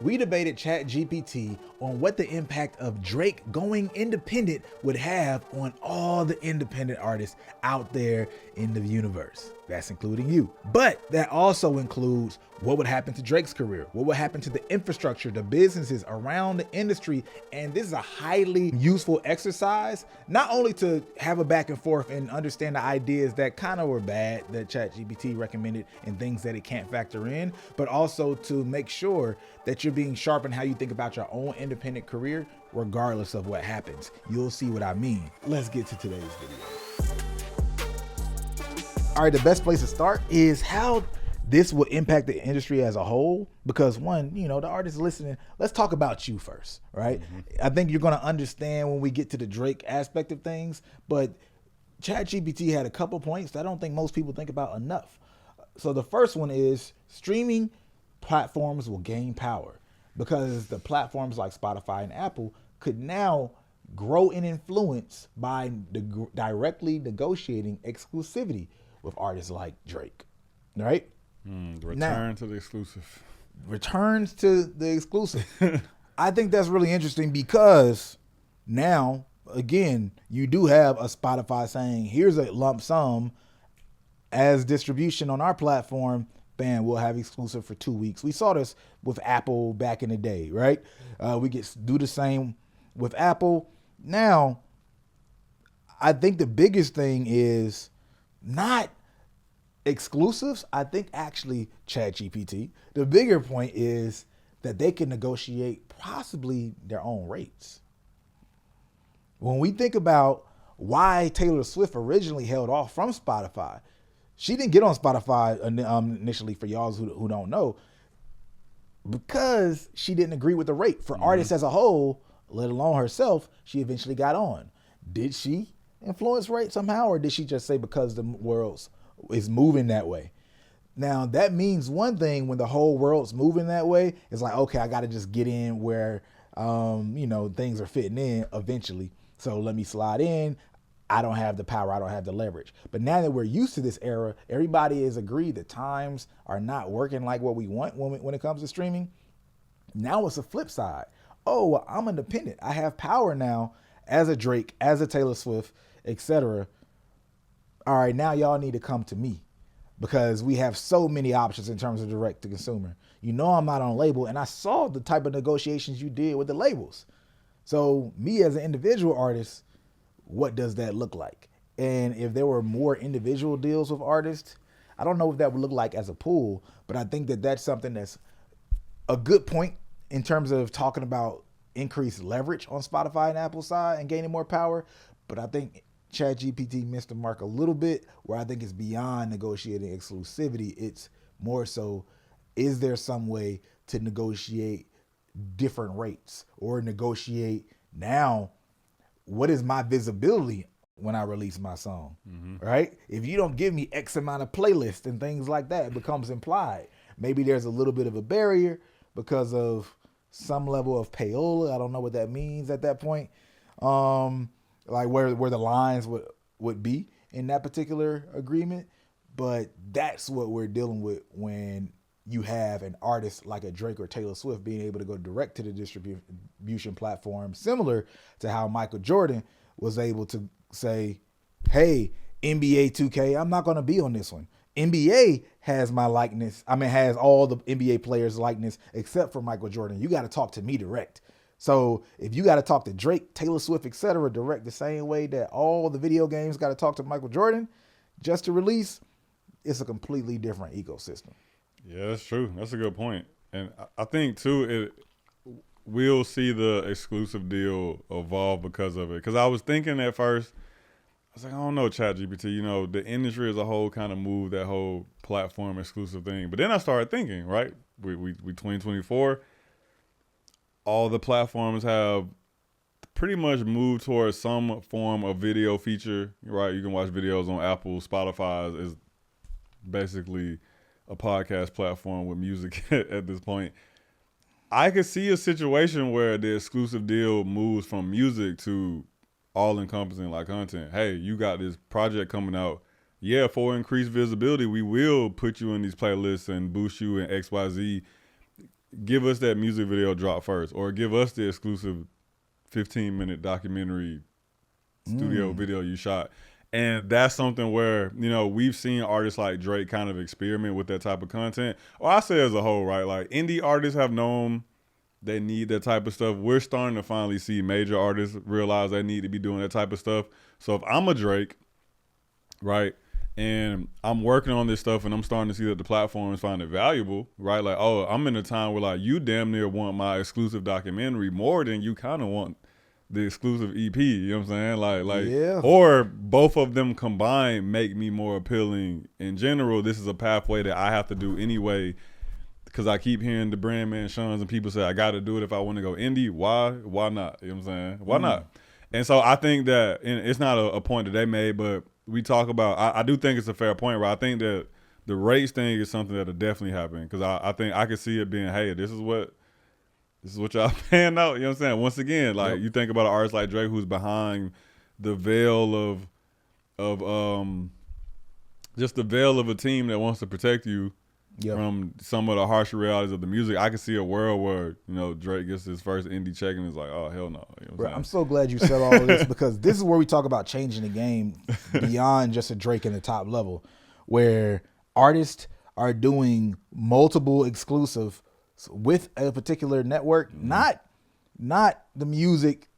we debated ChatGPT on what the impact of Drake going independent would have on all the independent artists out there in the universe. That's including you. But that also includes what would happen to Drake's career, what would happen to the infrastructure, the businesses around the industry. And this is a highly useful exercise, not only to have a back and forth and understand the ideas that kind of were bad that ChatGPT recommended and things that it can't factor in, but also to make sure that you're being sharp in how you think about your own independent career, regardless of what happens. You'll see what I mean. Let's get to today's video. All right, the best place to start is how this will impact the industry as a whole, because one, the artists listening, let's talk about you first, right? I think you're going to understand when we get to the Drake aspect of things, but ChatGPT had a couple points that I don't think most people think about enough. So the first one is streaming platforms will gain power because the platforms like Spotify and Apple could now grow in influence by directly negotiating exclusivity with artists like Drake, right? Returns to the exclusive. I think that's really interesting because now, again, you do have a Spotify saying, here's a lump sum as distribution on our platform. Bam, we'll have exclusive for 2 weeks. We saw this with Apple back in the day, right? We do the same with Apple. Now, I think the biggest thing is not exclusives. I think actually ChatGPT. The bigger point is that they can negotiate possibly their own rates. When we think about why Taylor Swift originally held off from Spotify, she didn't get on Spotify initially, for y'all who don't know, because she didn't agree with the rate. For artists as a whole, let alone herself, she eventually got on. Did she influence rate somehow, or did she just say because the world is moving that way? Now, that means one thing when the whole world's moving that way. It's like, okay, I got to just get in where, things are fitting in eventually. So let me slide in. I don't have the power. I don't have the leverage. But now that we're used to this era, everybody has agreed that times are not working like what we want when it comes to streaming. Now it's a flip side. Oh, well, I'm independent. I have power now as a Drake, as a Taylor Swift, etc. All right, now y'all need to come to me because we have so many options in terms of direct to consumer. I'm not on a label, and I saw the type of negotiations you did with the labels. So me as an individual artist, what does that look like? And if there were more individual deals with artists, I don't know if that would look like as a pool, but I think that that's something that's a good point in terms of talking about increased leverage on Spotify and Apple side and gaining more power. But I think ChatGPT missed the mark a little bit, where I think it's beyond negotiating exclusivity. It's more so, is there some way to negotiate different rates or negotiate now, what is my visibility when I release my song, right? If you don't give me X amount of playlists and things like that, it becomes implied. Maybe there's a little bit of a barrier because of some level of payola. I don't know what that means at that point. Like where the lines would be in that particular agreement. But that's what we're dealing with when you have an artist like a Drake or Taylor Swift being able to go direct to the distribution platform, similar to how Michael Jordan was able to say, hey, NBA 2K, I'm not going to be on this one. NBA has my likeness. Has all the NBA players' likeness except for Michael Jordan. You got to talk to me direct. So if you got to talk to Drake, Taylor Swift, etc., direct the same way that all the video games got to talk to Michael Jordan just to release, it's a completely different ecosystem. Yeah, that's true. That's a good point. And I think, too, we'll see the exclusive deal evolve because of it. Because I was thinking at first, I was like, I don't know, ChatGPT, the industry as a whole kind of moved that whole platform exclusive thing. But then I started thinking, right, we 2024, all the platforms have pretty much moved towards some form of video feature, right? You can watch videos on Apple. Spotify is basically a podcast platform with music at this point. I could see a situation where the exclusive deal moves from music to all-encompassing like content. Hey, you got this project coming out. Yeah, for increased visibility, we will put you in these playlists and boost you in XYZ. give us that music video drop first, or give us the exclusive 15-minute documentary studio video you shot. And that's something where, you know, we've seen artists like Drake kind of experiment with that type of content. Or I say as a whole, right? Like indie artists have known they need that type of stuff. We're starting to finally see major artists realize they need to be doing that type of stuff. So if I'm a Drake, right, and I'm working on this stuff and I'm starting to see that the platforms find it valuable, right? Like, oh, I'm in a time where like you damn near want my exclusive documentary more than you kind of want the exclusive EP, you know what I'm saying? Like, Yeah. or both of them combined make me more appealing. In general, this is a pathway that I have to do anyway, because I keep hearing the Brandman Shuns and people say I got to do it if I want to go indie. Why not? You know what I'm saying? Why not? And so I think that, and it's not a point that they made, but we talk about, I do think it's a fair point, right? I think that the race thing is something that'll definitely happen, because I think I could see it being, hey, this is what y'all paying out. You know what I'm saying? Once again, like you think about an artist like Drake who's behind the veil of just the veil of a team that wants to protect you from some of the harsher realities of the music. I can see a world where, you know, Drake gets his first indie check and is like, oh, hell no. You know Bro, I'm so glad you said all of this, because this is where we talk about changing the game beyond just a Drake in the top level, where artists are doing multiple exclusive with a particular network, not the music,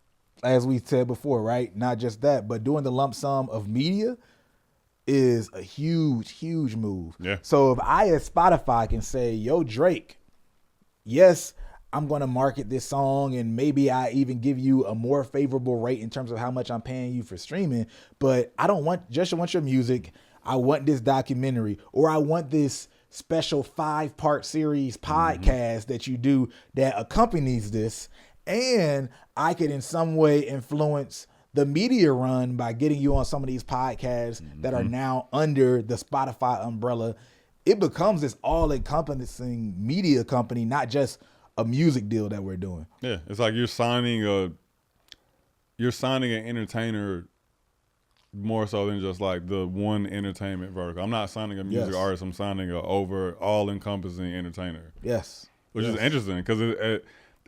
as we said before, right? Not just that, but doing the lump sum of media is a huge move. Yeah. So if I as Spotify can say, yo, Drake, yes, I'm going to market this song and maybe I even give you a more favorable rate in terms of how much I'm paying you for streaming, but I don't want your music. I want this documentary, or I want this special 5-part series podcast that you do that accompanies this, and I could in some way influence the media run by getting you on some of these podcasts that are now under the Spotify umbrella. It becomes this all-encompassing media company, not just a music deal that we're doing. Yeah, it's like you're signing an entertainer more so than just like the one entertainment vertical. I'm not signing a music artist. I'm signing an all-encompassing entertainer. Yes. Which is interesting, because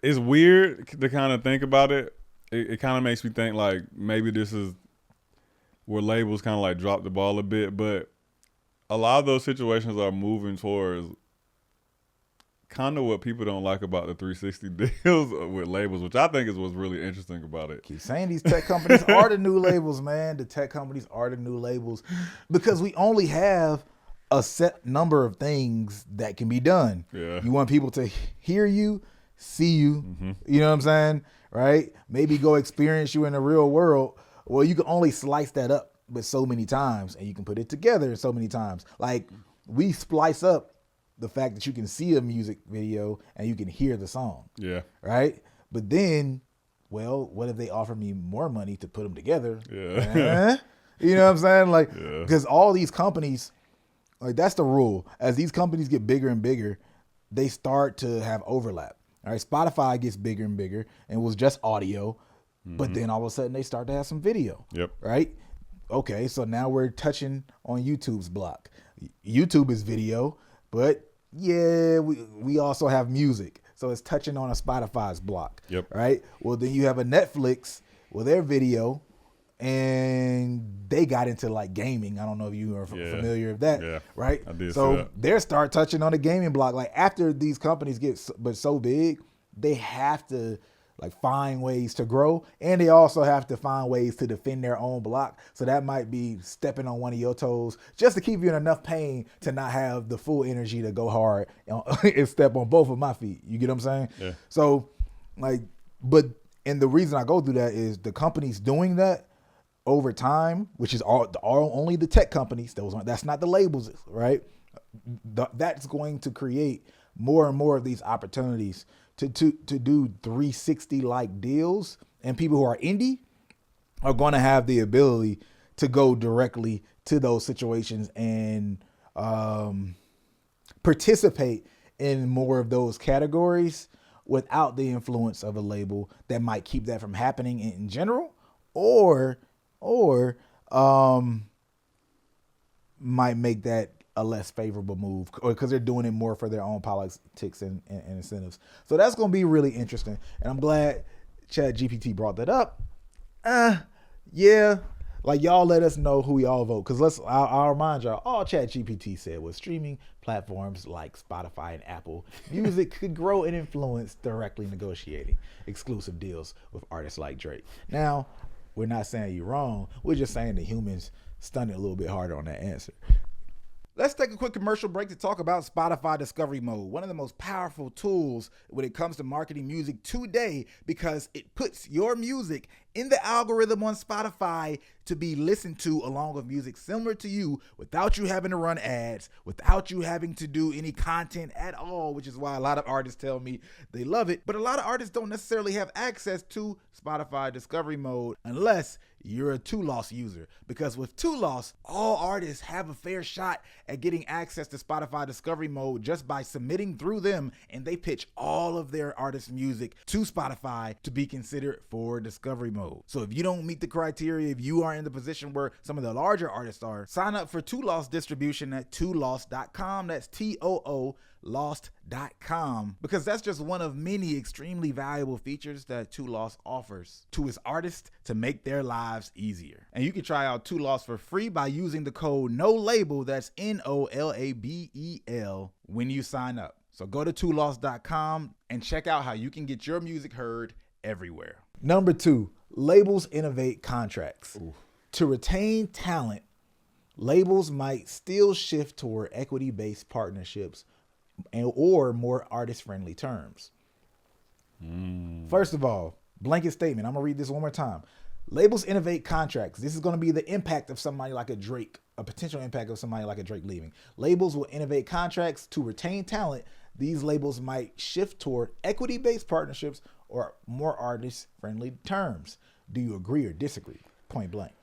it's weird to kind of think about it. It kind of makes me think like maybe this is where labels kind of like drop the ball a bit, but a lot of those situations are moving towards kind of what people don't like about the 360 deals with labels, which I think is what's really interesting about it. Keep saying these tech companies are the new labels, man. The tech companies are the new labels, because we only have a set number of things that can be done. Yeah. You want people to hear you, see you, you know what I'm saying? Right? Maybe go experience you in the real world. Well, you can only slice that up with so many times, and you can put it together so many times. Like, we splice up the fact that you can see a music video and you can hear the song. Yeah. Right? But then, well, what if they offer me more money to put them together? Yeah. You know what I'm saying? Like, because all these companies, like, that's the rule. As these companies get bigger and bigger, they start to have overlap. All right, Spotify gets bigger and bigger and was just audio, but then all of a sudden they start to have some video. Yep. Right? Okay, so now we're touching on YouTube's block. YouTube is video, but yeah, we also have music. So it's touching on a Spotify's block. Yep. Right? Well, then you have a Netflix with their video, and they got into like gaming. I don't know if you are familiar with that. Yeah. Right? I did So see that. they start touching on the gaming block. Like, after these companies get so big, they have to like find ways to grow, and they also have to find ways to defend their own block. So that might be stepping on one of your toes just to keep you in enough pain to not have the full energy to go hard and step on both of my feet. You get what I'm saying? Yeah. So like, and the reason I go through that is the companies doing that over time, which is all only the tech companies. That's not the labels, right? That's going to create more and more of these opportunities to do 360 like deals, and people who are indie are going to have the ability to go directly to those situations and participate in more of those categories without the influence of a label that might keep that from happening in general, or might make that a less favorable move, or because they're doing it more for their own politics and incentives. So that's going to be really interesting. And I'm glad ChatGPT brought that up. Yeah. Like, y'all let us know who y'all vote. Because I'll remind y'all, all ChatGPT said was streaming platforms like Spotify and Apple Music could grow and influence directly negotiating exclusive deals with artists like Drake. Now, we're not saying you're wrong. We're just saying the humans stunned it a little bit harder on that answer. Let's take a quick commercial break to talk about Spotify Discovery Mode, one of the most powerful tools when it comes to marketing music today, because it puts your music in the algorithm on Spotify to be listened to along with music similar to you without you having to run ads, without you having to do any content at all, which is why a lot of artists tell me they love it. But a lot of artists don't necessarily have access to Spotify Discovery Mode unless you're a 2Loss user, because with 2Loss, all artists have a fair shot at getting access to Spotify Discovery Mode just by submitting through them, and they pitch all of their artists' music to Spotify to be considered for Discovery Mode. So if you don't meet the criteria, if you are in the position where some of the larger artists are, sign up for 2Loss distribution at 2loss.com. That's TOO lost.com, because that's just one of many extremely valuable features that 2Loss offers to its artists to make their lives easier. And you can try out 2Loss for free by using the code NOLABEL, that's NOLABEL, when you sign up. So go to 2loss.com and check out how you can get your music heard everywhere. Number 2, labels innovate contracts. Ooh. To retain talent, labels might still shift toward equity-based partnerships or more artist-friendly terms. First of all, blanket statement. I'm going to read this one more time. Labels innovate contracts. This is going to be the impact of somebody like a Drake, a potential impact of somebody like a Drake leaving. Labels will innovate contracts to retain talent. These labels might shift toward equity-based partnerships or more artist-friendly terms. Do you agree or disagree? Point blank.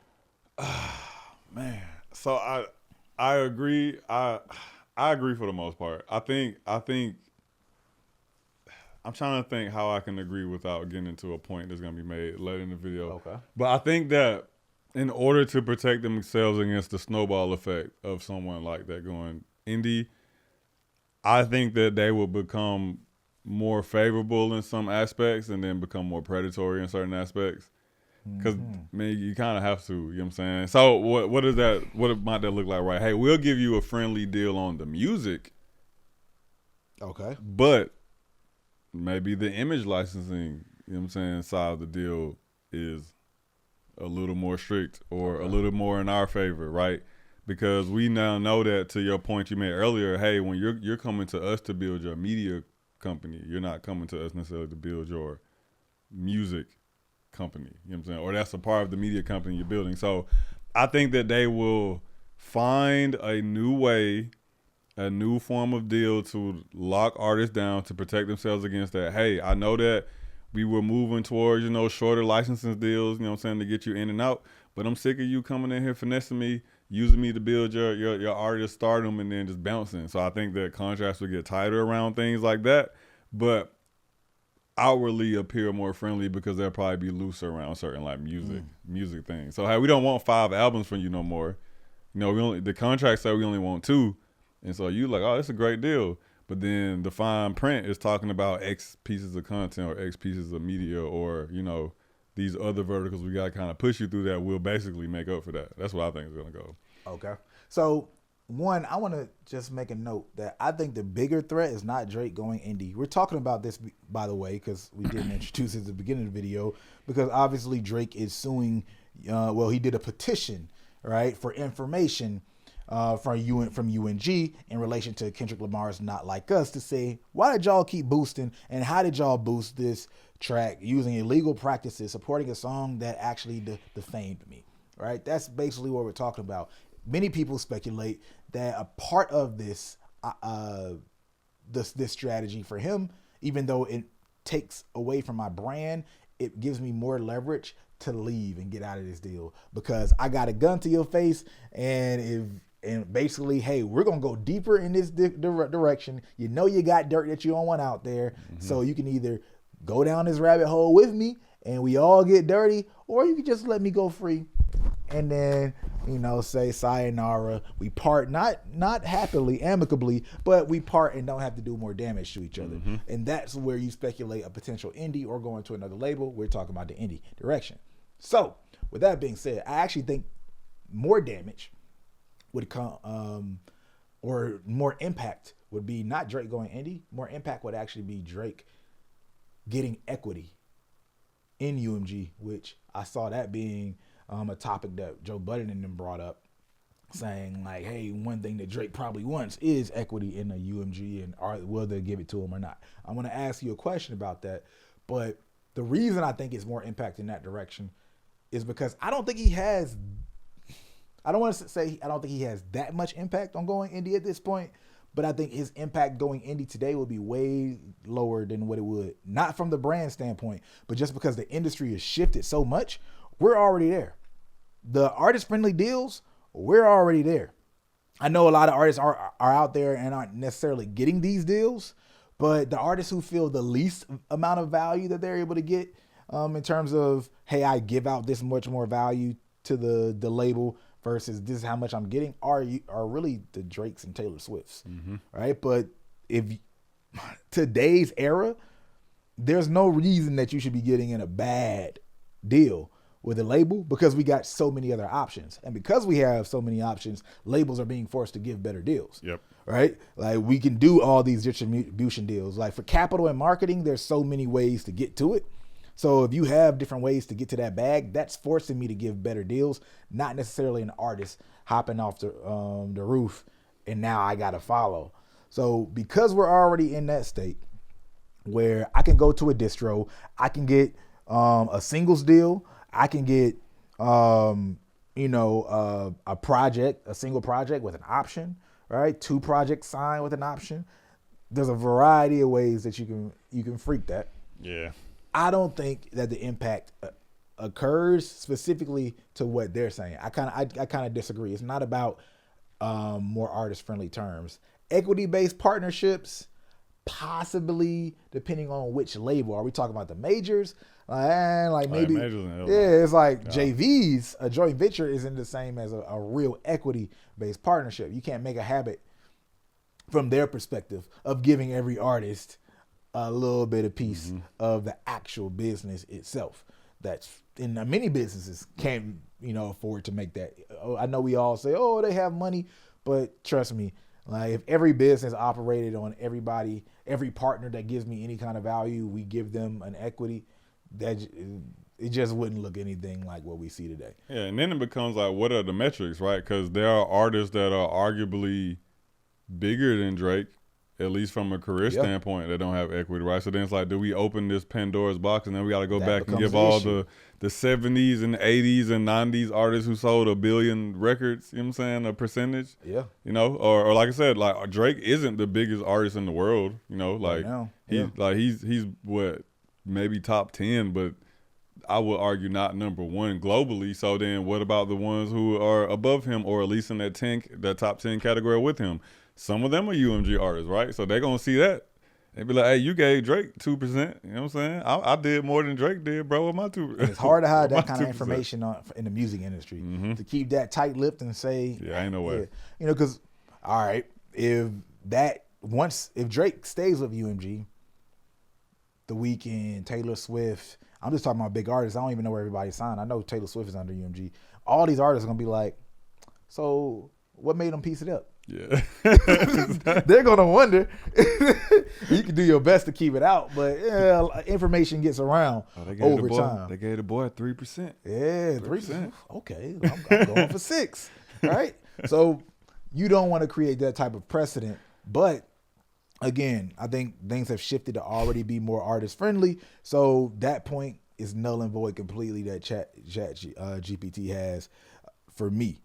Man. So I agree. I agree for the most part. I think I'm trying to think how I can agree without getting into a point that's going to be made later in the video. Okay. But I think that in order to protect themselves against the snowball effect of someone like that going indie, I think that they will become more favorable in some aspects and then become more predatory in certain aspects. Because, man, you kind of have to, you know what I'm saying? So what is that? What might that look like, right? Hey, we'll give you a friendly deal on the music. Okay. But maybe the image licensing, you know what I'm saying, side of the deal is a little more strict or a little more in our favor, right? Because we now know that, to your point you made earlier, hey, when you're coming to us to build your media company, you're not coming to us necessarily to build your music company, you know what I'm saying? Or that's a part of the media company you're building. So I think that they will find a new way, a new form of deal to lock artists down to protect themselves against that. Hey, I know that we were moving towards, shorter licensing deals, you know what I'm saying, to get you in and out, but I'm sick of you coming in here finessing me, using me to build your artist stardom and then just bouncing. So I think that contracts will get tighter around things like that, but outwardly appear more friendly because they'll probably be looser around certain like music things. So hey, we don't want 5 albums from you no more. The contract said we only want 2, and so you like, oh, it's a great deal. But then the fine print is talking about X pieces of content or X pieces of media or these other verticals we got to kind of push you through that will basically make up for that. That's what I think is gonna go. Okay, so. One, I want to just make a note that I think the bigger threat is not Drake going indie. We're talking about this, by the way, because we didn't introduce it at the beginning of the video, because obviously Drake is suing, he did a petition, right, for information from UNG in relation to Kendrick Lamar's Not Like Us to say, why did y'all keep boosting and how did y'all boost this track using illegal practices, supporting a song that actually defamed me, right? That's basically what we're talking about. Many people speculate that a part of this strategy for him, even though it takes away from my brand, it gives me more leverage to leave and get out of this deal because I got a gun to your face and basically, hey, we're gonna go deeper in this direction. You got dirt that you don't want out there, so you can either go down this rabbit hole with me and we all get dirty, or you can just let me go free, and then say sayonara. We part not happily, amicably, but we part and don't have to do more damage to each other. And that's where you speculate a potential indie or going to another label. We're talking about the indie direction. So with that being said, I actually think more damage would come, or more impact would be not Drake going indie. More impact would actually be Drake getting equity in UMG, which I saw that being a topic that Joe Budden and them brought up, saying like, hey, one thing that Drake probably wants is equity in a UMG, and will they give it to him or not? I'm going to ask you a question about that, but the reason I think it's more impact in that direction is because I don't think he has that much impact on going indie at this point, but I think his impact going indie today will be way lower than what it would, not from the brand standpoint, but just because the industry has shifted so much. We're already there. The artist-friendly deals, we're already there. I know a lot of artists are out there and aren't necessarily getting these deals, but the artists who feel the least amount of value that they're able to get, in terms of, hey, I give out this much more value to the label versus this is how much I'm getting, are really the Drakes and Taylor Swifts, right? But if today's era, there's no reason that you should be getting in a bad deal with a label, because we got so many other options. And because we have so many options, labels are being forced to give better deals. Yep. Right? Like, we can do all these distribution deals. Like, for capital and marketing, there's so many ways to get to it. So if you have different ways to get to that bag, that's forcing me to give better deals, not necessarily an artist hopping off the roof and now I got to follow. So because we're already in that state where I can go to a distro, I can get a singles deal, I can get, a single project with an option, right? 2 projects signed with an option. There's a variety of ways that you can freak that. Yeah. I don't think that the impact occurs specifically to what they're saying. I kind of disagree. It's not about more artist-friendly terms. Equity-based partnerships, possibly, depending on which label. Are we talking about the majors? Maybe, it's like JVs, a joint venture isn't the same as a real equity-based partnership. You can't make a habit from their perspective of giving every artist a little bit of piece of the actual business itself. That's in many businesses can't, afford to make that. I know we all say, oh, they have money, but trust me, like, if every business operated on every partner that gives me any kind of value, we give them an equity, that it just wouldn't look anything like what we see today. Yeah, and then it becomes like, what are the metrics, right? Because there are artists that are arguably bigger than Drake, at least from a career standpoint, that don't have equity, right? So then it's like, do we open this Pandora's box and then we got to go back and give all the 70s and 80s and 90s artists who sold 1 billion records, you know what I'm saying, a percentage? Yeah. Or like I said, like, Drake isn't the biggest artist in the world, like, right he's what, maybe top 10, but I would argue not number 1 globally. So then what about the ones who are above him, or at least in that top 10 category with him? Some of them are UMG artists, right? So they're going to see that. They be like, hey, you gave Drake 2%. You know what I'm saying? I did more than Drake did, bro, with my 2%. And it's hard to hide that kind of information in the music industry. To keep that tight-lipped and say, yeah, ain't no way. Because, all right, if Drake stays with UMG, The Weeknd, Taylor Swift, I'm just talking about big artists. I don't even know where everybody's signed. I know Taylor Swift is under UMG. All these artists are going to be like, so what made them piece it up? Yeah. They're going to wonder. You can do your best to keep it out, but information gets around over time. They gave the boy 3%. Yeah, 3%. Okay, I'm going for 6, right? So you don't want to create that type of precedent, but again, I think things have shifted to already be more artist friendly. So that point is null and void completely that Chat GPT has for me.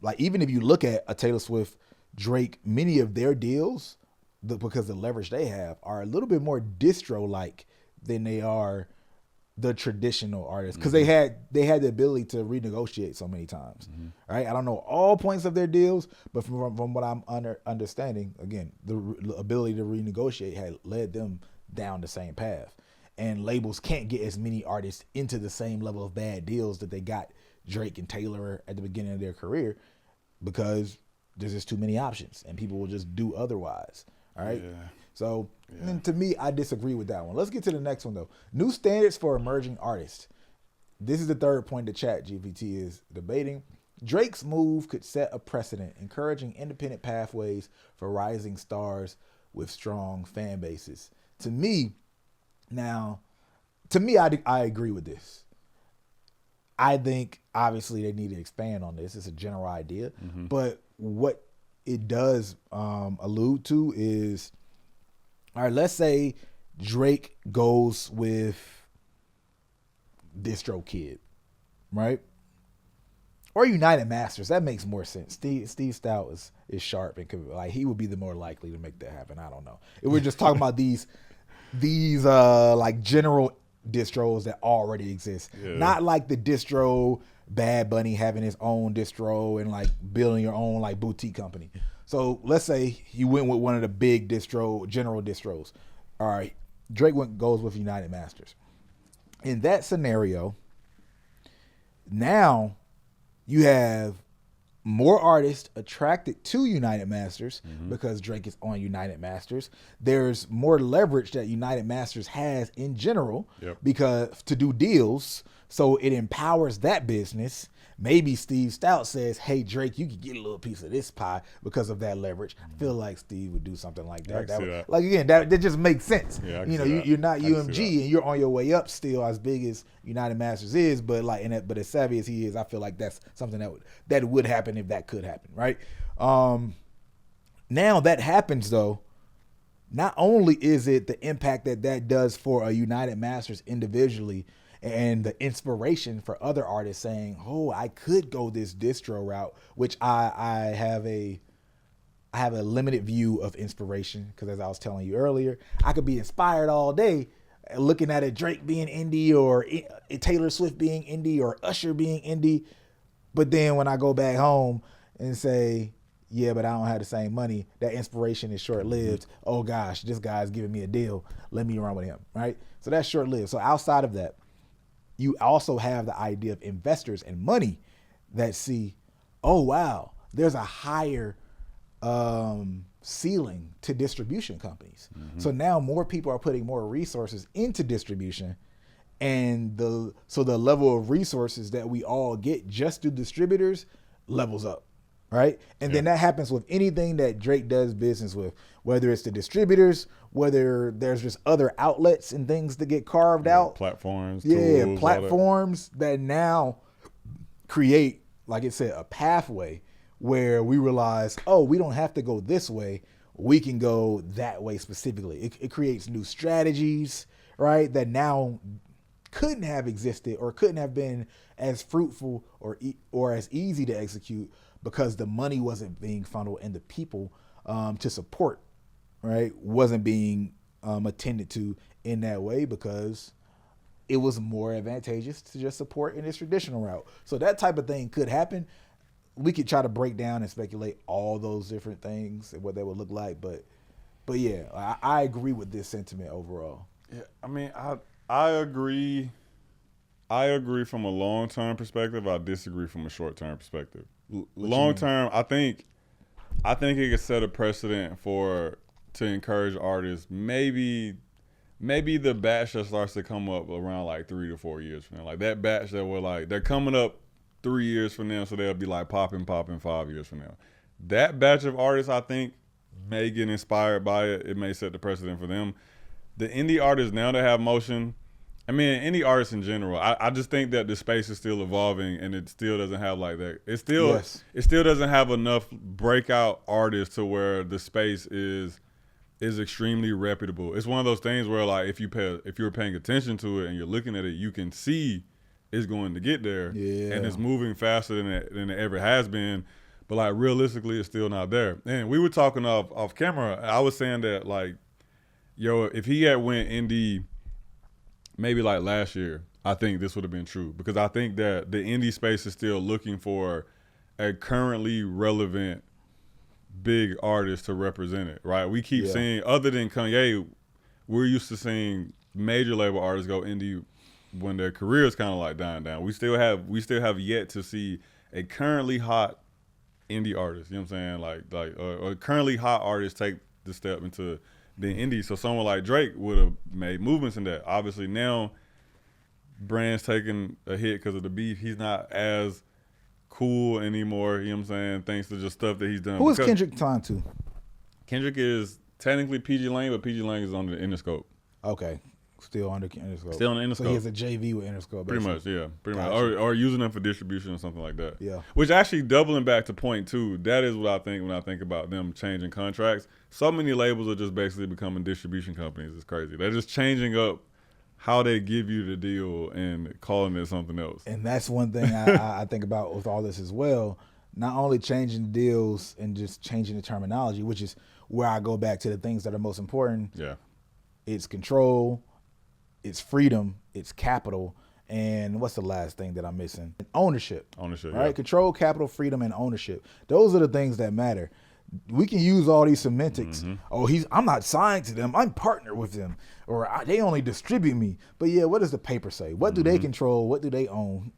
Like, even if you look at a Taylor Swift, Drake, many of their deals, because the leverage they have, are a little bit more distro-like than they are the traditional artists, because they had the ability to renegotiate so many times, right? I don't know all points of their deals, but from what I'm understanding, again, the ability to renegotiate had led them down the same path. And labels can't get as many artists into the same level of bad deals that they got Drake and Taylor at the beginning of their career, because there's just too many options and people will just do otherwise. All right. Yeah. So to me, I disagree with that one. Let's get to the next one though. New standards for emerging artists. This is the third point that ChatGPT is debating. Drake's move could set a precedent, encouraging independent pathways for rising stars with strong fan bases. To me, I agree with this. I think obviously they need to expand on this. It's a general idea, but what it does allude to is, all right, let's say Drake goes with DistroKid, right? Or United Masters. That makes more sense. Steve Stout is sharp and could, like, he would be the more likely to make that happen. I don't know. If we're just talking about these like general distros that already exist, not like the distro Bad Bunny having his own distro and like building your own like boutique company. So let's say you went with one of the big general distros. All right, Drake goes with United Masters. In that scenario, now you have more artists attracted to United Masters because Drake is on United Masters. There's more leverage that United Masters has in general because to do deals. So it empowers that business. Maybe Steve Stout says, hey, Drake, you can get a little piece of this pie because of that leverage. I feel like Steve would do something like that. Like, again, that just makes sense. Yeah, you're not UMG and you're on your way up still as big as United Masters is, but but as savvy as he is, I feel like that's something that would happen if that could happen, right? Now that happens, though, not only is it the impact that does for a United Masters individually, and the inspiration for other artists saying, oh, I could go this distro route, which I have a limited view of inspiration because, as I was telling you earlier, I could be inspired all day looking at a Drake being indie or Taylor Swift being indie or Usher being indie. But then when I go back home and say, yeah, but I don't have the same money, that inspiration is short-lived. Oh, gosh, this guy's giving me a deal. Let me run with him, right? So that's short-lived. So outside of that, you also have the idea of investors and money that see, oh, wow, there's a higher ceiling to distribution companies. So now more people are putting more resources into distribution, and the level of resources that we all get just through distributors levels up, right? And then that happens with anything that Drake does business with, whether it's the distributors, whether there's just other outlets and things that get carved out. Platforms. Tools, platforms that now create, like it said, a pathway where we realize, oh, we don't have to go this way. We can go that way specifically. It creates new strategies, right, that now couldn't have existed or couldn't have been as fruitful or as easy to execute because the money wasn't being funneled and the people to support, right, wasn't being attended to in that way because it was more advantageous to just support in this traditional route. So that type of thing could happen. We could try to break down and speculate all those different things and what they would look like. But yeah, I agree with this sentiment overall. Yeah, I mean, I agree. I agree from a long-term perspective. I disagree from a short-term perspective. Long-term, I think it could set a precedent to encourage artists. Maybe the batch that starts to come up around like 3 to 4 years from now, like that batch that were like they're coming up 3 years from now, so they'll be like popping 5 years from now. That batch of artists, I think, may get inspired by it. It may set the precedent for them. The indie artists now that have motion, I mean, any artists in general, I just think that the space is still evolving and it still doesn't have like that. It still doesn't have enough breakout artists to where the space is extremely reputable. It's one of those things where like if you're paying attention to it and you're looking at it, you can see it's going to get there, and it's moving faster than it ever has been. But like realistically, it's still not there. And we were talking off camera. I was saying that like, yo, if he had went indie maybe like last year, I think this would have been true because I think that the indie space is still looking for a currently relevant big artist to represent it. Right? We keep seeing, other than Kanye, we're used to seeing major label artists go indie when their careers kind of like dying down. We still have yet to see a currently hot indie artist. You know what I'm saying? Or currently hot artists take the step into being indie. So someone like Drake would have made movements in that. Obviously now, Brand's taking a hit because of the beef. He's not as cool anymore. You know what I'm saying? Thanks to just stuff that he's done. Who is Kendrick signed to? Kendrick is technically PG Lane, but PG Lane is on the Interscope. Okay. Still under Interscope. Still on the Interscope. So he has a JV with Interscope. Pretty much, yeah. Pretty much. Or using them for distribution or something like that. Yeah. Which actually, doubling back to point two, that is what I think when I think about them changing contracts. So many labels are just basically becoming distribution companies. It's crazy. They're just changing up how they give you the deal and calling it something else. And that's one thing I think about with all this as well. Not only changing deals and just changing the terminology, which is where I go back to the things that are most important. Yeah. It's control, it's freedom, it's capital, and what's the last thing that I'm missing? Ownership. Ownership, right? yeah. Control, capital, freedom, and ownership. Those are the things that matter. We can use all these semantics. Mm-hmm. Oh, I'm not signed to them. I'm partnered with them. Or they only distribute me. But yeah, what does the paper say? What do they control? What do they own?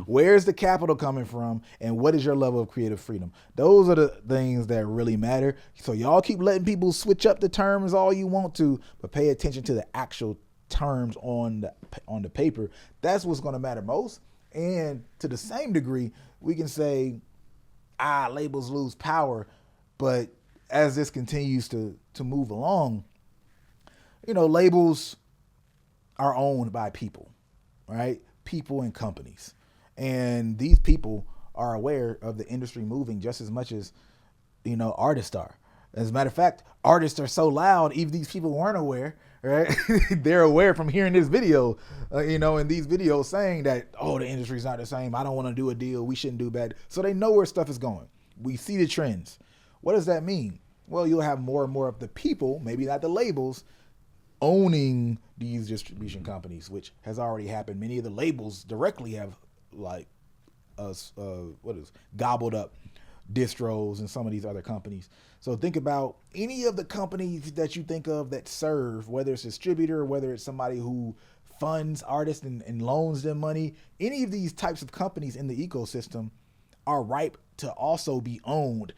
Where's the capital coming from? And what is your level of creative freedom? Those are the things that really matter. So y'all keep letting people switch up the terms all you want to, but pay attention to the actual terms on the paper. That's what's going to matter most. And to the same degree, we can say, labels lose power, but as this continues to move along, labels are owned by people, right? People and companies. And these people are aware of the industry moving just as much as, artists are. As a matter of fact, artists are so loud, even these people weren't aware, right? They're aware from hearing this video, and these videos saying that, the industry's not the same. I don't want to do a deal. We shouldn't do bad. So they know where stuff is going. We see the trends. What does that mean? Well, you'll have more and more of the people, maybe not the labels, owning these distribution companies, which has already happened. Many of the labels directly have gobbled up distros and some of these other companies. So think about any of the companies that you think of that serve, whether it's a distributor, whether it's somebody who funds artists and loans them money. Any of these types of companies in the ecosystem are ripe to also be owned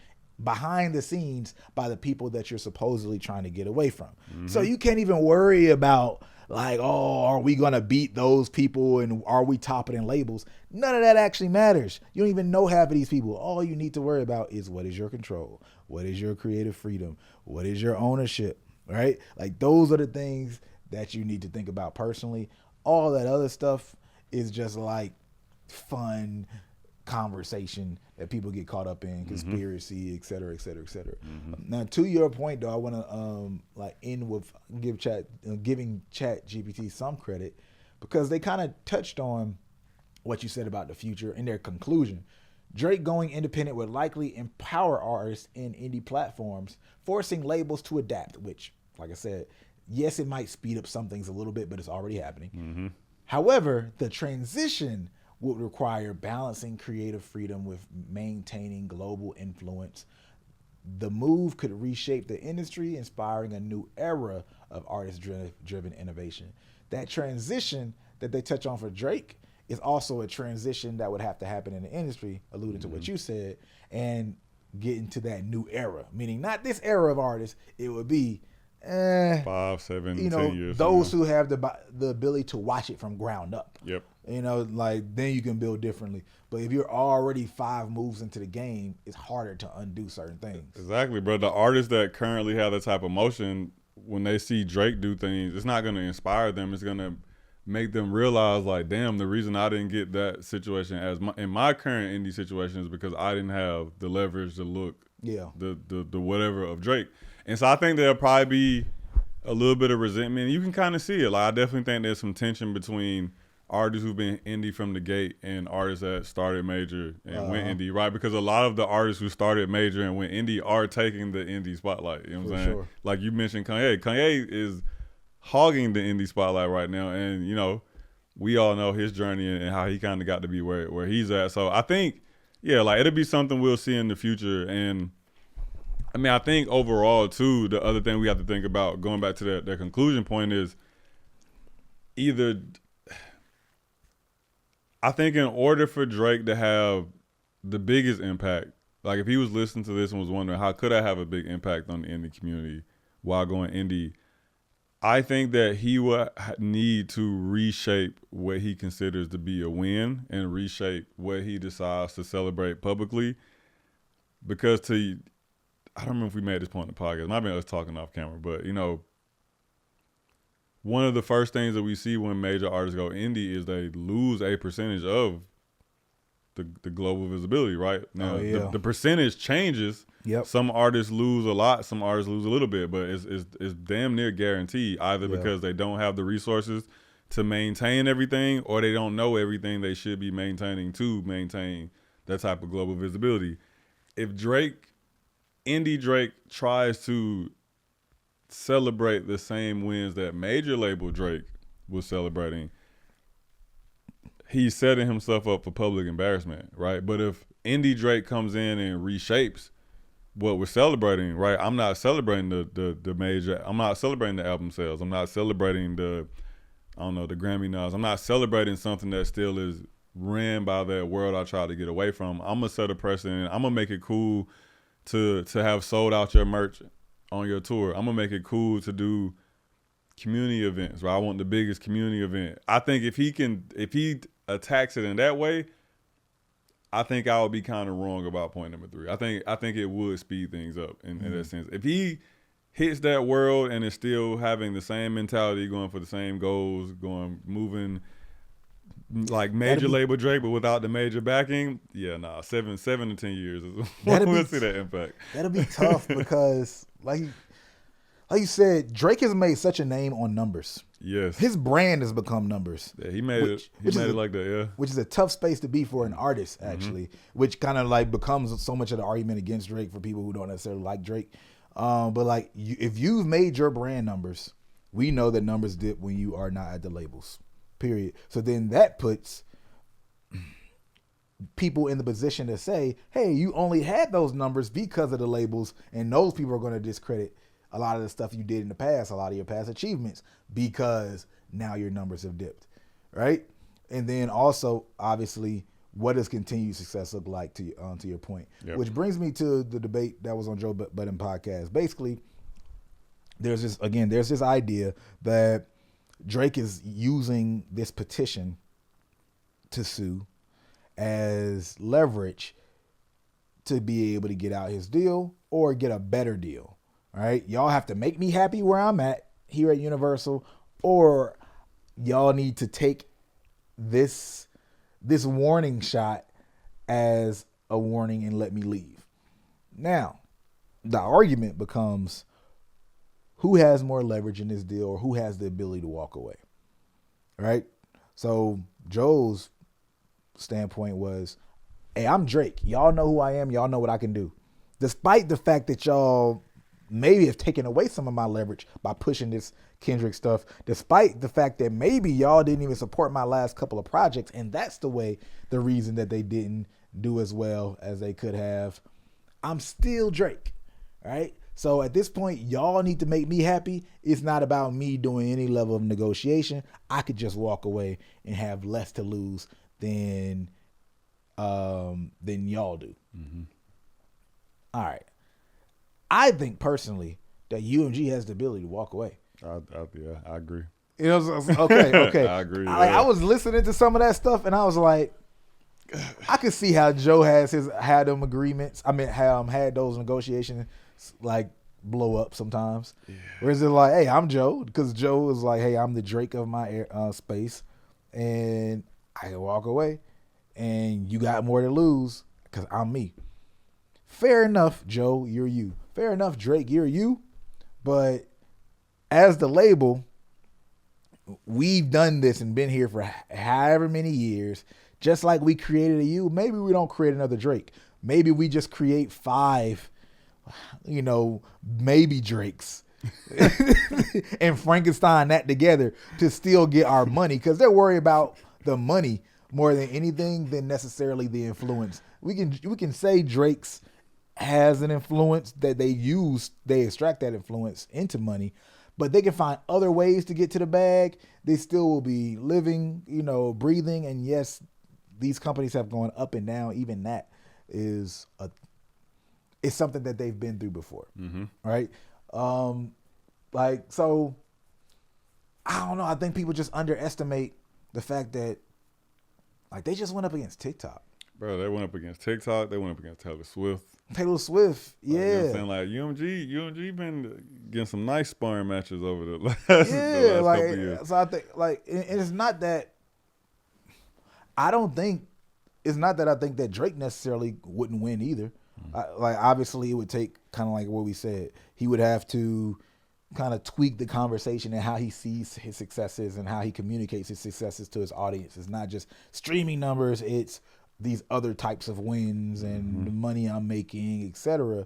behind the scenes by the people that you're supposedly trying to get away from. Mm-hmm. So you can't even worry about are we going to beat those people and are we topping in labels? None of that actually matters. You don't even know half of these people. All you need to worry about is what is your control? What is your creative freedom? What is your ownership, right? Those are the things that you need to think about personally. All that other stuff is just fun conversation that people get caught up in, conspiracy, et cetera, et cetera, et cetera. Mm-hmm. Now, to your point, though, I want to end with giving Chat GPT some credit because they kind of touched on what you said about the future in their conclusion. Drake going independent would likely empower artists in indie platforms, forcing labels to adapt, which, like I said, yes, it might speed up some things a little bit, but it's already happening. Mm-hmm. However, the transition would require balancing creative freedom with maintaining global influence. The move could reshape the industry, inspiring a new era of artist-driven innovation. That transition that they touch on for Drake is also a transition that would have to happen in the industry, alluding to what you said, and getting to that new era, meaning not this era of artists, it would be 5, 7, 10 years. Those who have the ability to watch it from ground up. Yep. Then you can build differently. But if you're already 5 moves into the game, it's harder to undo certain things. Exactly, bro. The artists that currently have that type of motion, when they see Drake do things, it's not going to inspire them. It's going to make them realize, damn, the reason I didn't get that situation in my current indie situation is because I didn't have the leverage, the look, the whatever of Drake. And so I think there'll probably be a little bit of resentment. You can kind of see it. I definitely think there's some tension between artists who've been indie from the gate and artists that started major and went indie, right? Because a lot of the artists who started major and went indie are taking the indie spotlight. You know what I'm saying? Sure. Like you mentioned Kanye. Kanye is hogging the indie spotlight right now. And, we all know his journey and how he kind of got to be where he's at. So I think, it'll be something we'll see in the future. And I think overall, too, the other thing we have to think about, going back to that conclusion point, is either I think in order for Drake to have the biggest impact, like if he was listening to this and was wondering how could I have a big impact on the indie community while going indie, I think that he would need to reshape what he considers to be a win and reshape what he decides to celebrate publicly. Because I don't remember if we made this point in the podcast. It might be us talking off camera, but one of the first things that we see when major artists go indie is they lose a percentage of the global visibility, right? Now, the percentage changes. Yep. Some artists lose a lot, some artists lose a little bit, but it's damn near guaranteed either because they don't have the resources to maintain everything or they don't know everything they should be maintaining to maintain that type of global visibility. If indie Drake tries to celebrate the same wins that major label Drake was celebrating, he's setting himself up for public embarrassment, right? But if indie Drake comes in and reshapes what we're celebrating, right? I'm not celebrating the major. I'm not celebrating the album sales. I'm not celebrating the Grammy nods. I'm not celebrating something that still is ran by that world I try to get away from. I'm gonna set a precedent. I'm gonna make it cool to have sold out your merch on your tour. I'm gonna make it cool to do community events, right? I want the biggest community event. I think if he attacks it in that way, I think I would be kind of wrong about point number 3. I think it would speed things up in that sense. If he hits that world and is still having the same mentality, going for the same goals, moving like major label Drake, but without the major backing, 7 to 10 years is we'll see that impact. That'll be tough because like you said, Drake has made such a name on numbers. Yes. His brand has become numbers. Yeah, he made it like that, yeah. Which is a tough space to be for an artist, actually, which kind of like becomes so much of the argument against Drake for people who don't necessarily like Drake. But like, if you've made your brand numbers, we know that numbers dip when you are not at the labels, period. So then that puts people in the position to say, hey, you only had those numbers because of the labels, and those people are going to discredit a lot of the stuff you did in the past, a lot of your past achievements, because now your numbers have dipped, right? And then also, obviously, what does continued success look like to your point? Yep. Which brings me to the debate that was on Joe Budden podcast. Basically, there's this idea that Drake is using this petition to sue as leverage to be able to get out his deal or get a better deal. All right, y'all have to make me happy where I'm at here at Universal, or y'all need to take this warning shot as a warning and let me leave. Now, the argument becomes who has more leverage in this deal or who has the ability to walk away, right? So Joe's standpoint was, hey, I'm Drake. Y'all know who I am. Y'all know what I can do. Despite the fact that y'all maybe have taken away some of my leverage by pushing this Kendrick stuff, despite the fact that maybe y'all didn't even support my last couple of projects, and that's the reason that they didn't do as well as they could have. I'm still Drake, right? So at this point, y'all need to make me happy. It's not about me doing any level of negotiation. I could just walk away and have less to lose than y'all do. Mm-hmm. All right. I think personally that UMG has the ability to walk away. I agree. You know, okay. I agree. I was listening to some of that stuff and I was like, I could see how Joe had them agreements. I mean, had those negotiations like blow up sometimes. Yeah. Whereas it's like, hey, I'm Joe, because Joe was like, hey, I'm the Drake of my space, and I can walk away, and you got more to lose because I'm me. Fair enough, Joe, you're you. Fair enough, Drake, you're you. But as the label, we've done this and been here for however many years. Just like we created a you, maybe we don't create another Drake. Maybe we just create 5, maybe Drakes. And Frankenstein that together to still get our money, because they're worried about the money more than anything than necessarily the influence. We can say Drake's has an influence that they extract that influence into money, but they can find other ways to get to the bag. They still will be living, breathing, and yes, these companies have gone up and down. Even that is something that they've been through before, right? So I don't know. I think people just underestimate the fact that like they just went up against TikTok. Bro, they went up against TikTok. They went up against Taylor Swift. Yeah. You know what I'm saying? Like UMG been getting some nice sparring matches over the last couple of years. So I think like it's not that I think that Drake necessarily wouldn't win either. Obviously it would take kind of like what we said. He would have to kind of tweak the conversation and how he sees his successes and how he communicates his successes to his audience. It's not just streaming numbers. It's these other types of wins and the money I'm making, etc.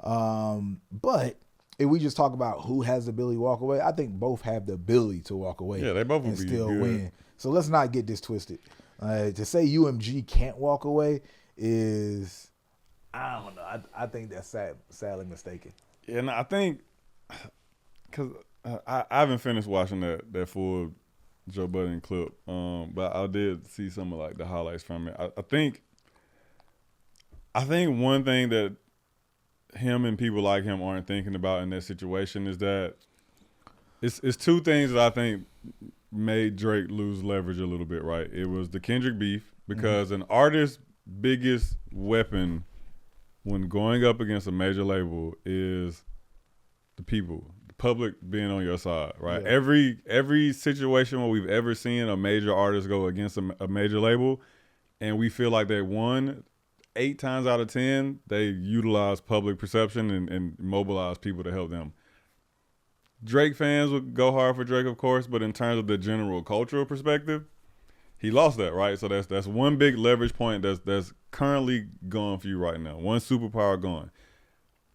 But if we just talk about who has the ability to walk away, I think both have the ability to walk away. Yeah, they both and will be still good. win. So let's not get this twisted. To say UMG can't walk away is, I don't know. I think that's sadly mistaken. Yeah, and I think because I haven't finished watching that full Joe Budden clip, but I did see some of like the highlights from it. I think one thing that him and people like him aren't thinking about in that situation is that it's two things that I think made Drake lose leverage a little bit, right? It was the Kendrick beef, because an artist's biggest weapon when going up against a major label is the people, the public being on your side, right? Yeah. Every situation where we've ever seen a major artist go against a major label and we feel like they won, 8 times out of 10, they utilize public perception and mobilize people to help them. Drake fans would go hard for Drake, of course, but in terms of the general cultural perspective, he lost that, right? So that's one big leverage point that's currently gone for you right now. One superpower gone.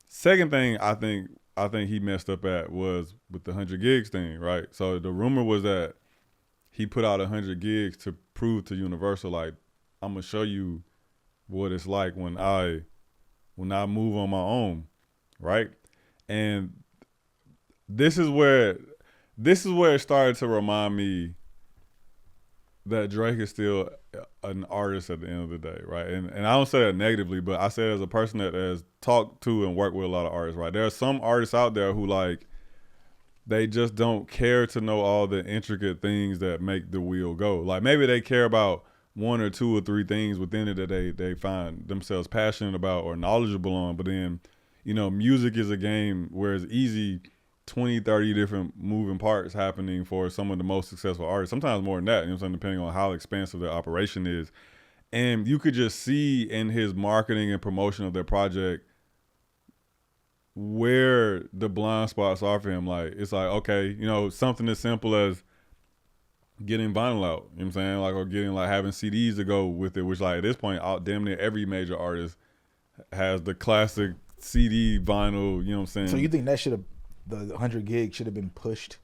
Second thing I think he messed up at was with the 100 gigs thing, right? So the rumor was that he put out 100 gigs to prove to Universal, like, I'm gonna show you what it's like when I move on my own, right? And this is where it started to remind me that Drake is still an artist at the end of the day, right? And I don't say that negatively, but I say it as a person that has talked to and worked with a lot of artists, right? There are some artists out there who, like, they just don't care to know all the intricate things that make the wheel go. Like, maybe they care about 1 or 2 or 3 things within it that they find themselves passionate about or knowledgeable on. But then, you know, music is a game where it's easy 20, 30 different moving parts happening for some of the most successful artists, sometimes more than that, you know what I'm saying, depending on how expansive their operation is. And you could just see in his marketing and promotion of their project where the blind spots are for him. Like, it's like, okay, you know, something as simple as getting vinyl out, you know what I'm saying? Like, or getting, like, having CDs to go with it, which, like, at this point, damn near every major artist has the classic CD, vinyl, you know what I'm saying? So you think that the 100 gig should have been pushed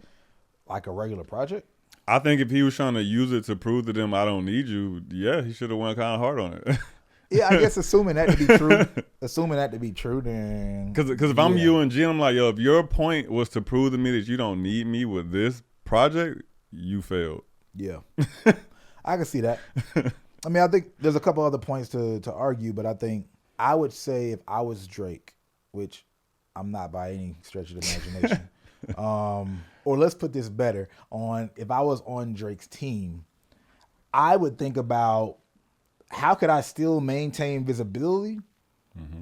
like a regular project? I think if he was trying to use it to prove to them I don't need you, yeah, he should have went kind of hard on it. Yeah, I guess assuming that to be true, then... Because if I'm you and G, I'm like, yo, if your point was to prove to me that you don't need me with this project, you failed. Yeah. I can see that. I mean, I think there's a couple other points to argue, but I think I would say if I was Drake, which I'm not by any stretch of the imagination, or let's put this better, if I was on Drake's team, I would think about how could I still maintain visibility,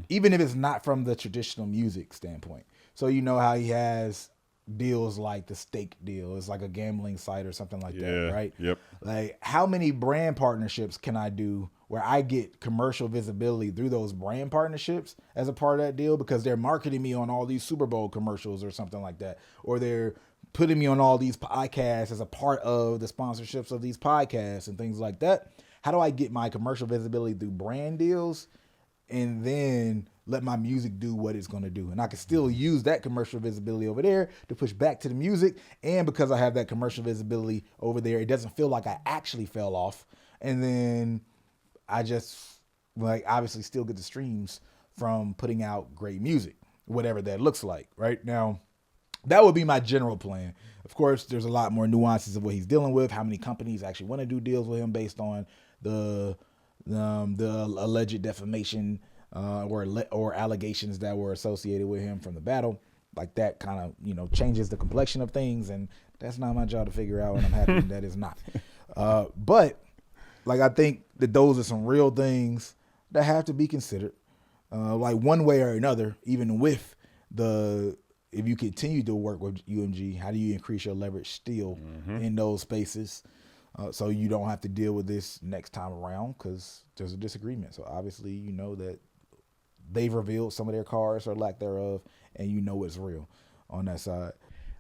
even if it's not from the traditional music standpoint. So you know how he has deals like the Stake deal. It's like a gambling site or something like that, right? Yep. Like, how many brand partnerships can I do where I get commercial visibility through those brand partnerships as a part of that deal, because they're marketing me on all these Super Bowl commercials or something like that, or they're putting me on all these podcasts as a part of the sponsorships of these podcasts and things like that. How do I get my commercial visibility through brand deals and then let my music do what it's going to do? And I can still use that commercial visibility over there to push back to the music. And because I have that commercial visibility over there, it doesn't feel like I actually fell off. And then I just, like, obviously still get the streams from putting out great music, whatever that looks like right now. That would be my general plan Of course, there's a lot more nuances of what he's dealing with. How many companies actually want to do deals with him based on the alleged defamation or allegations that were associated with him from the battle. Like that kind of changes the complexion of things, and that's not my job to figure out, and I'm happy that it's not. But like I think that those are some real things that have to be considered. Like one way or another, even with if you continue to work with UMG, how do you increase your leverage still in those spaces so you don't have to deal with this next time around because there's a disagreement. So obviously you know that they've revealed some of their cards or lack thereof, and you know it's real on that side.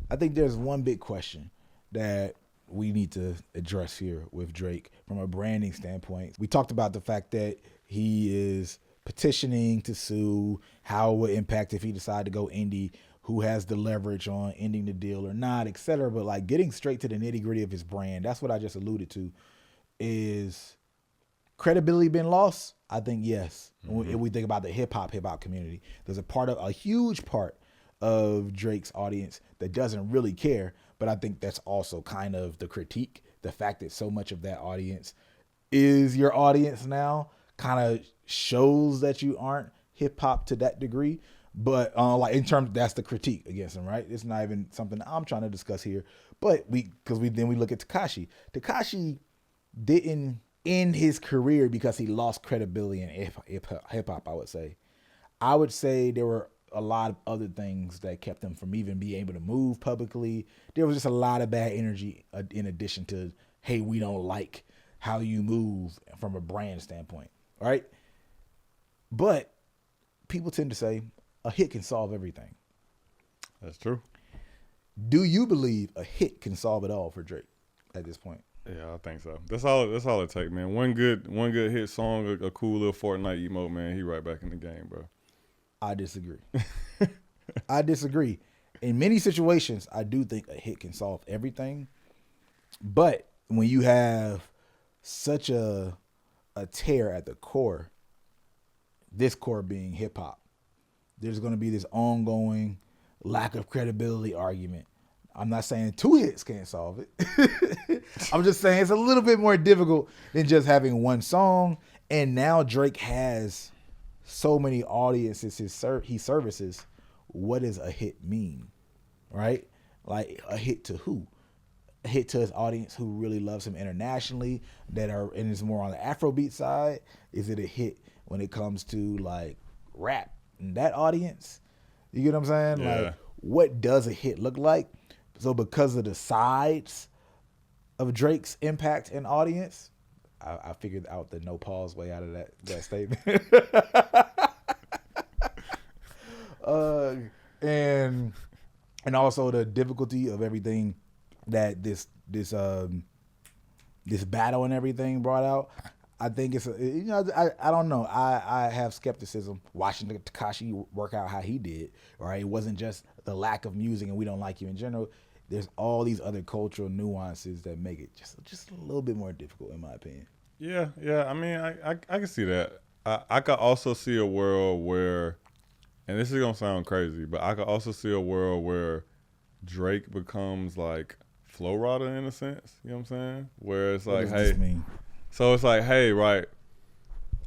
I think there's one big question that we need to address here with Drake from a branding standpoint. We talked about the fact that he is petitioning to sue, how it would impact if he decided to go indie, who has the leverage on ending the deal or not, et cetera. But like getting straight to the nitty gritty of his brand, that's what I just alluded to. Is credibility been lost? I think yes. If we think about the hip hop community, there's a huge part of Drake's audience that doesn't really care. But I think that's also kind of the critique. The fact that so much of that audience is your audience now kind of shows that you aren't hip hop to that degree. But like in terms, that's the critique against him, right? It's not even something that I'm trying to discuss here. But we look at Tekashi. Tekashi didn't end his career because he lost credibility in hip hop. I would say there were a lot of other things that kept him from even being able to move publicly. There was just a lot of bad energy in addition to, hey, we don't like how you move from a brand standpoint, right? But people tend to say a hit can solve everything. That's true. Do you believe a hit can solve it all for Drake at this point? Yeah, I think so. That's all it takes, man. One good hit song, a cool little Fortnite emote, man. He right back in the game, bro. I disagree. I disagree. In many situations, I do think a hit can solve everything. But when you have such a tear at the core, this core being hip hop, there's going to be this ongoing lack of credibility argument. I'm not saying 2 hits can't solve it. I'm just saying it's a little bit more difficult than just having one song. And now Drake has so many audiences he services. What does a hit mean, right? Like a hit to who? A hit to his audience who really loves him internationally and is more on the Afrobeat side. Is it a hit when it comes to like rap and that audience? You get what I'm saying? Yeah. Like what does a hit look like? So because of the sides of Drake's impact and audience, I figured out the no pause way out of that statement. And also the difficulty of everything that this battle and everything brought out. I think it's I don't know. I have skepticism watching Tekashi work out how he did. Right, it wasn't just the lack of music and we don't like you in general. There's all these other cultural nuances that make it just a little bit more difficult, in my opinion. Yeah. I mean, I can see that. I could also see a world where, and this is gonna sound crazy, but I could also see a world where Drake becomes like Flo Rida in a sense. You know what I'm saying? Where it's like, what does this mean? So it's like, hey, right.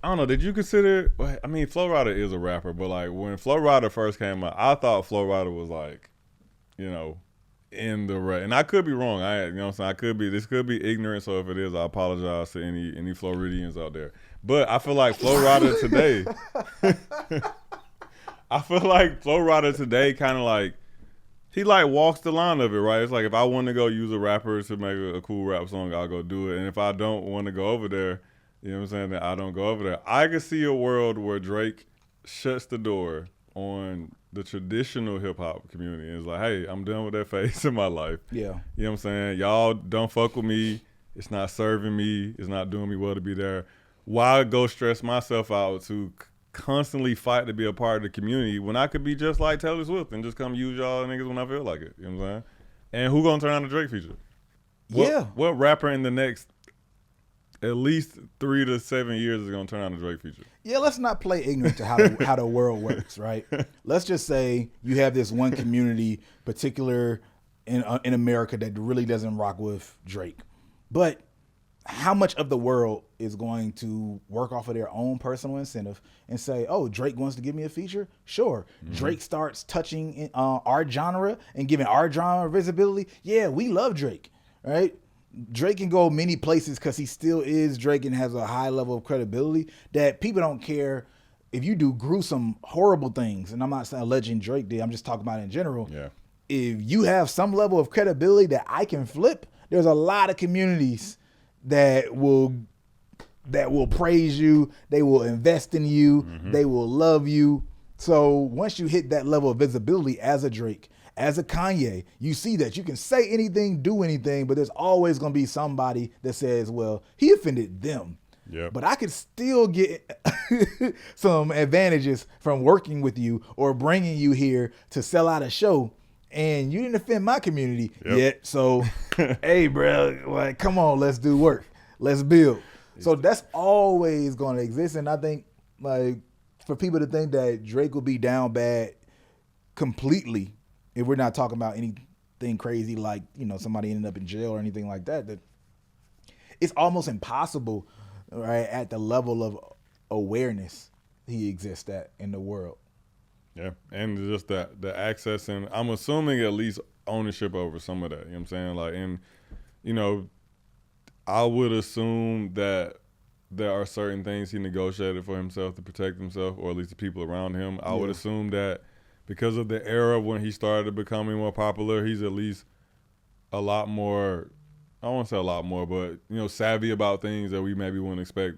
I don't know. Did you consider? I mean, Flo Rida is a rapper, but like when Flo Rida first came out, I thought Flo Rida was like, in the rap. And I could be wrong. You know what I'm saying? This could be ignorant. So if it is, I apologize to any Floridians out there. But I feel like Flo Rida today. I feel like Flo Rida today kind of like he like walks the line of it, right? It's like if I want to go use a rapper to make a cool rap song, I'll go do it. And if I don't want to go over there, you know what I'm saying, then I don't go over there. I could see a world where Drake shuts the door on the traditional hip hop community. It's like, hey, I'm done with that phase in my life. Yeah. You know what I'm saying? Y'all don't fuck with me. It's not serving me. It's not doing me well to be there. Why go stress myself out to constantly fight to be a part of the community when I could be just like Taylor Swift and just come use y'all niggas when I feel like it? You know what I'm saying? And who gonna turn on the Drake feature? What rapper in the next at least 3 to 7 years is gonna turn on the Drake feature? Yeah, let's not play ignorant to how the world works, right? Let's just say you have this one community, particular in America that really doesn't rock with Drake. But how much of the world is going to work off of their own personal incentive and say, oh, Drake wants to give me a feature? Sure. Drake starts touching our genre and giving our genre visibility. Yeah, we love Drake, right? Drake can go many places because he still is Drake and has a high level of credibility that people don't care if you do gruesome, horrible things. And I'm not saying alleging Drake did. I'm just talking about it in general. Yeah. If you have some level of credibility that I can flip, there's a lot of communities that will praise you, they will invest in you, they will love you. So once you hit that level of visibility as a Drake, as a Kanye, you see that you can say anything, do anything, but there's always going to be somebody that says, well, he offended them. Yep. But I could still get some advantages from working with you or bringing you here to sell out a show. And you didn't offend my community yet. So, hey, bro, like, come on, let's do work. Let's build. So that's always going to exist. And I think, like, for people to think that Drake will be down bad completely, if we're not talking about anything crazy like, you know, somebody ended up in jail or anything like that, that it's almost impossible, right, at the level of awareness he exists at in the world. Yeah, and just the access, and I'm assuming at least ownership over some of that. You know what I'm saying? Like, and, you know, I would assume that there are certain things he negotiated for himself to protect himself, or at least the people around him. I would assume that because of the era when he started becoming more popular, he's at least a lot more, I don't want to say a lot more, but, you know, savvy about things that we maybe wouldn't expect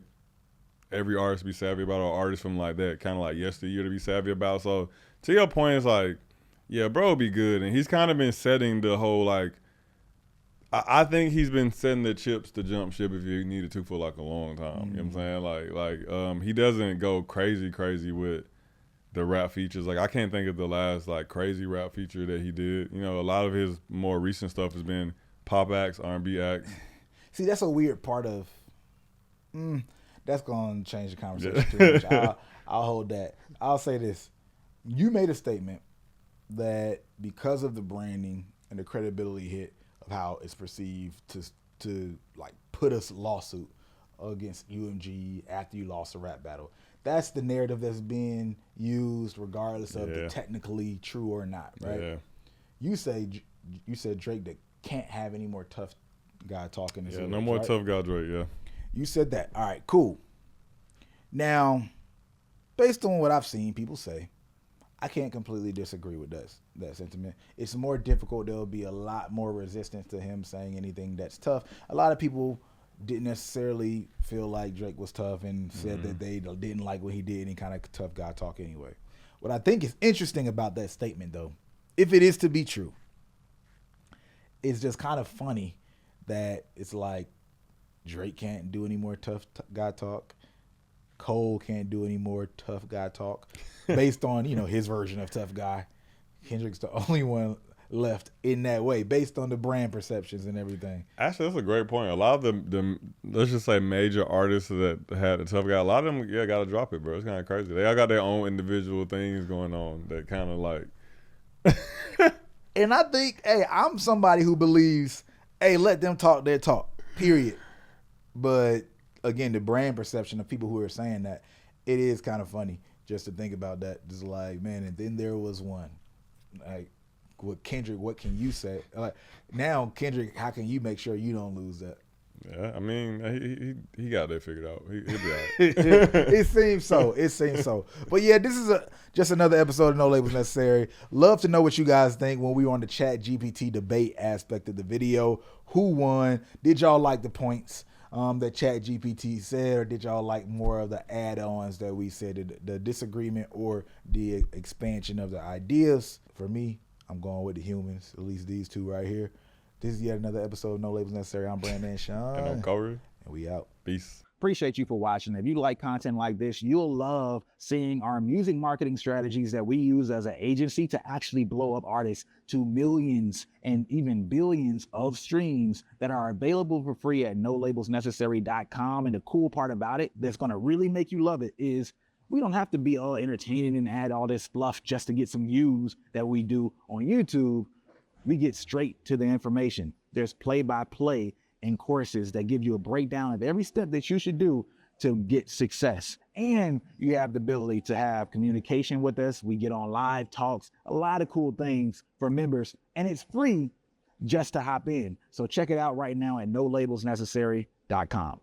every artist to be savvy about, or artists from like that kind of like yesteryear to be savvy about. So to your point, it's like, yeah, bro, be good. And he's kind of been setting the whole, like, I think he's been setting the chips to jump ship if he needed to for like a long time. You know what I'm saying? Like he doesn't go crazy with the rap features. Like, I can't think of the last like crazy rap feature that he did. You know, a lot of his more recent stuff has been pop acts, R&B acts. See, that's a weird part of that's going to change the conversation too much. I'll hold that. I'll say this. You made a statement that because of the branding and the credibility hit of how it's perceived to like put a lawsuit against UMG after you lost a rap battle. That's the narrative that's being used regardless of the technically true or not, right? Yeah. You said Drake that can't have any more tough guy talking. Yeah, no more tough guy Drake, yeah. You said that. All right, cool. Now, based on what I've seen people say, I can't completely disagree with that sentiment. It's more difficult. There'll be a lot more resistance to him saying anything that's tough. A lot of people didn't necessarily feel like Drake was tough and said that they didn't like what he did, any kind of tough guy talk anyway. What I think is interesting about that statement, though, if it is to be true, it's just kind of funny that it's like Drake can't do any more tough guy talk. Cole can't do any more tough guy talk based on, you know, his version of tough guy. Kendrick's the only one left in that way based on the brand perceptions and everything. Actually, that's a great point. A lot of the let's just say major artists that had a tough guy, a lot of them, got to drop it, bro. It's kind of crazy. They all got their own individual things going on that kind of like. And I think, hey, I'm somebody who believes, hey, let them talk their talk, period. But again, the brand perception of people who are saying that, it is kind of funny just to think about that. Just like, man, and then there was one. Like, with Kendrick, what can you say? Like, now, Kendrick, how can you make sure you don't lose that? Yeah, I mean, he got that figured out. He'll be all right. It seems so. It seems so. But yeah, this is just another episode of No Labels Necessary. Love to know what you guys think when we were on the Chat GPT debate aspect of the video. Who won? Did y'all like the points that Chat GPT said, or did y'all like more of the add-ons that we said, the disagreement or the expansion of the ideas? For me, I'm going with the humans, at least these two right here. This is yet another episode of No Labels Necessary. I'm Brandman Sean. And I'm Kohrey. And we out. Peace. Appreciate you for watching. If you like content like this, you'll love seeing our music marketing strategies that we use as an agency to actually blow up artists to millions and even billions of streams that are available for free at nolabelsnecessary.com. And the cool part about it that's going to really make you love it is we don't have to be all entertaining and add all this fluff just to get some views that we do on YouTube. we get straight to the information. There's play-by-play and courses that give you a breakdown of every step that you should do to get success. And you have the ability to have communication with us. We get on live talks, a lot of cool things for members, and it's free just to hop in. So check it out right now at nolabelsnecessary.com.